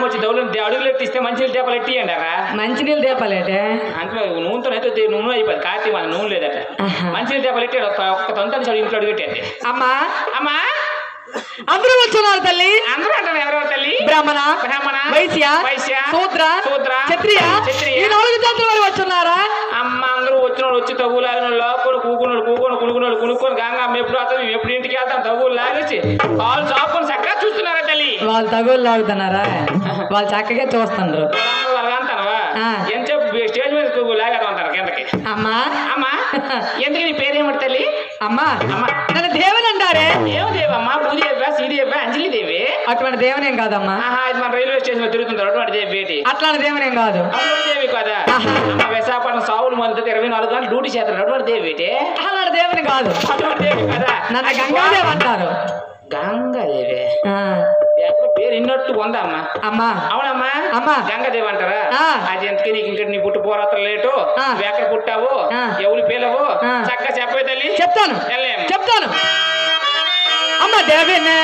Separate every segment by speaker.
Speaker 1: వచ్చి దౌలు అడుగులు ఎట్టిస్తే మంచినీళ్ళు దీపాలు ఎట్టియండి అక్కడ
Speaker 2: మంచినీళ్ళు దీపాలేటే
Speaker 1: అంటే నూనెతో అయితే నూనె అయిపోయింది కార్తీ మన నూనె లేదట మంచినీళ్ళు దీపాలు ఎట్టాడు ఒక్క తొంత ఇంట్లో అడుగుట్టండి
Speaker 2: అమ్మా
Speaker 1: అమ్మా
Speaker 2: అందరూ వచ్చున్నారు తల్లి
Speaker 1: అందరూ అంటారు ఎవరెవరు తల్లి
Speaker 2: బ్రాహ్మణ వైశ్య శూద్ర క్షత్రియ ఈ 4 జాతుల వారు వచ్చున్నారా
Speaker 1: అమ్మ అందరూ వచ్చినోడు వచ్చి తగులు లాగిన లోపల కునుకున్నాడు కొనుక్కొని గంగా ఎప్పుడు వస్తాం మేము ఎప్పుడు ఇంటికి వెళ్తాం తగులు లాగేసి వాళ్ళు చాపుకొని చక్కగా చూస్తున్నారా తల్లి
Speaker 2: వాళ్ళు తగులు లాగుతున్నారా వాళ్ళు చక్కగా చూస్తున్నారు
Speaker 1: అంటారా ఎంత స్టేజ్ మీద లాగేదా అంటారు కిందకి
Speaker 2: అమ్మా
Speaker 1: అమ్మా ఎందుకు నీ పేరేమిటి తల్లి
Speaker 2: అమ్మా అమ్మా నన్ను దేవుని అంటారే
Speaker 1: దేవమ్మా భూదేవి శ్రీదేవి అంజలిదేవి
Speaker 2: అటువంటి దేవునేం కాదమ్మా
Speaker 1: ఇది మన రైల్వే స్టేషన్ లో తిరుగుతుంటారు అటువంటి దేవి
Speaker 2: అట్లాంటి దేవునేం కాదు
Speaker 1: దేవి కదా విశాఖపట్నం సావులు మంది 24 గంటలు డ్యూటీ చేస్తారు అటువంటి దేవి
Speaker 2: అలాంటి దేవుని కాదు
Speaker 1: అటువంటి దేవి కదా
Speaker 2: నన్ను గంగాదేవి అంటారు
Speaker 1: గంగాదేవి పేరు ఇన్నట్టు ఉందా అమ్మా
Speaker 2: అమ్మా
Speaker 1: అవునమ్మా
Speaker 2: అమ్మా
Speaker 1: గంగాదేవి అంటారా అది ఎందుకే నీకు ఇంకా నీ పుట్టు పోరాత్ర లేటు ఎక్కడ పుట్టావు ఎవరు పేలవు చక్కగా చెప్పే తల్లి
Speaker 2: చెప్తాను అమ్మ దేవినే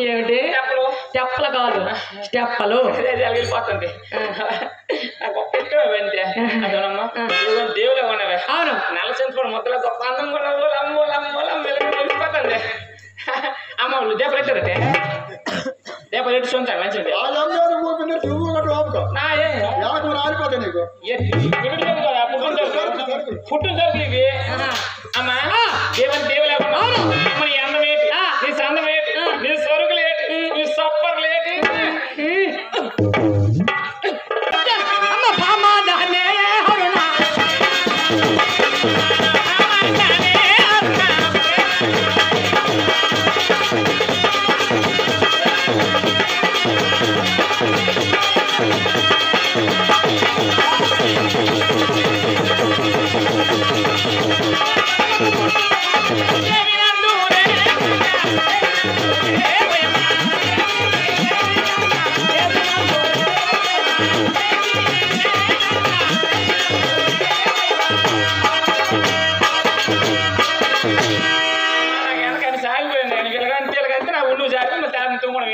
Speaker 2: ఏమిటి చెప్పలు కాదు స్టెప్పలు
Speaker 1: వెళ్ళిపోతుంది దేవులే ఉన్నవే అవును నెల చెంచుకోండి ముద్దల గొప్ప అందం కూడా వెళ్ళిపోతుంది అమ్మ వాళ్ళు దేపలు ఎట్టారంటే దేపలు ఎట్టి చూంచాలి మంచిది ఫుడ్ దొరికి అమ్మా దేవుని దేవులే అమ్మ నీ అందం ఏంటి నీ సందం ఏంటి నీ సరుకులు ఏంటి నీ సప్పర్లు ఏంటి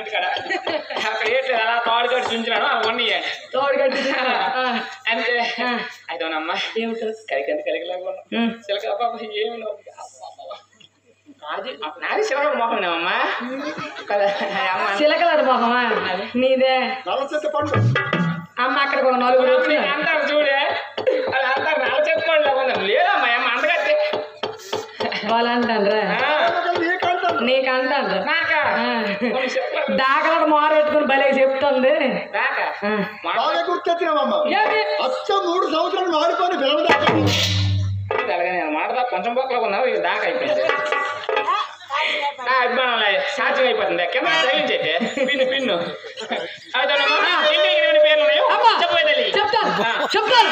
Speaker 1: ఇంటికాడ అక్కడ ఏంటి అలా తోడు కట్టి చూపించినాడు అవన్నీ తోడు కట్టి అంతే అయితేనమ్మా ఏమిటో కలికంటే కలిగలేకుండా చిలక బాబా ఏమి నాది చిలకల మొహమేనమ్మా
Speaker 2: చిలకల మొహమా నీదే అమ్మ అక్కడ ఒక 4
Speaker 1: అంటారు చూడే అది అంటారు నల్ల చెప్పుకోండి లేదమ్మా అమ్మ అందగತ್ತೆ
Speaker 2: వాళ్ళు అంటారా నీకంటారు దాకలకు మారెట్టుకుని భలే చెప్తుంది
Speaker 1: మాడదా కొంచెం బొక్కలో ఉన్నావు ఇది దాకా అయిపోయింది అభిమానం సాధ్యం అయిపోతుంది కింద తగిలించైతే పిన్ను పేర్లు చెప్పేది
Speaker 2: చెప్తాను
Speaker 1: చెప్తాను